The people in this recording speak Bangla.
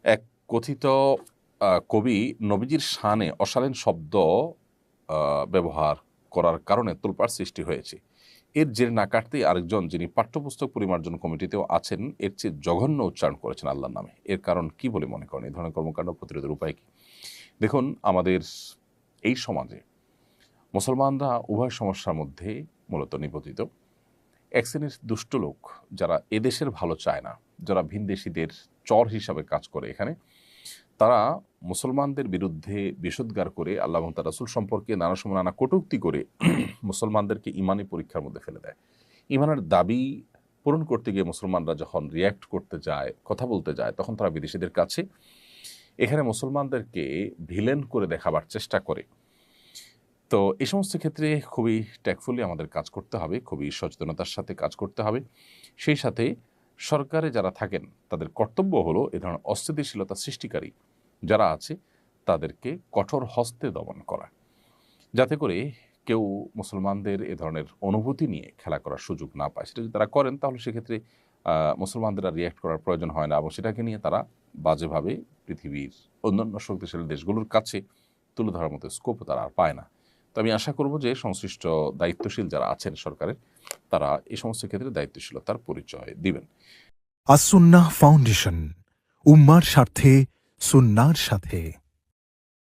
এক কথিত কবি নবীজির শানে অশালীন শব্দ ব্যবহার করার কারণে তোলপাড় সৃষ্টি হয়েছে। এর জেরে না কাটতেই আরেকজন, যিনি পাঠ্যপুস্তক পরিমার্জন কমিটিতেও আছেন, এর চেয়ে জঘন্য উচ্চারণ করেছেন আল্লাহর নামে। এর কারণ কি বলে মনে করেন? এই ধরনের কর্মকাণ্ড প্রতিরোধের উপায় কি? দেখুন, আমাদের এই সমাজে মুসলমানরা উভয় সমস্যার মধ্যে মূলত নিপতিত। এক শ্রেণীর দুষ্ট লোক, যারা এদেশের ভালো চায় না, যারা ভিনদেশীদের চর হিসাবে কাজ করে এখানে, তারা মুসলমানদের বিরুদ্ধে বিষোদ্গার করে আল্লাহ এবং তার রাসূল সম্পর্কে নানা সময় নানা কটূক্তি করে মুসলমানদেরকে ইমানি পরীক্ষার মধ্যে ফেলে দেয়। ইমানের দাবি পূরণ করতে গিয়ে মুসলমানরা যখন রিয়্যাক্ট করতে যায়, কথা বলতে যায়, তখন তারা বিদেশিদের কাছে এখানে মুসলমানদেরকে ভিলেন করে দেখাবার চেষ্টা করে। তো এই সমস্ত ক্ষেত্রে খুবই ট্যাক্টফুলি আমাদের কাজ করতে হবে, খুবই সচেতনতার সাথে কাজ করতে হবে। সেই সাথে সরকারে যারা থাকেন, তাদের কর্তব্য হলো এ ধরনের অস্থিতিশীলতা সৃষ্টিকারী যারা আছে তাদেরকে কঠোর হস্তে দমন করা, যাতে করে কেউ মুসলমানদের এ ধরনের অনুভূতি নিয়ে খেলা করার সুযোগ না পায়। সেটা যদি তারা করেন, তাহলে সেক্ষেত্রে মুসলমানদের আর রিয়্যাক্ট করার প্রয়োজন হয় না এবং সেটাকে নিয়ে তারা বাজেভাবে পৃথিবীর অন্যান্য শক্তিশালী দেশগুলোর কাছে তুলে ধরার মতো স্কোপও তারা আর পায় না। তো আমি আশা করব যে সংশ্লিষ্ট দায়িত্বশীল যারা আছেন সরকারের, তারা এই সমস্ত ক্ষেত্রে দায়িত্বশীলতার পরিচয় দিবেন। আসুন্নাহ ফাউন্ডেশন, উম্মার স্বার্থে সুন্নাহর সাথে।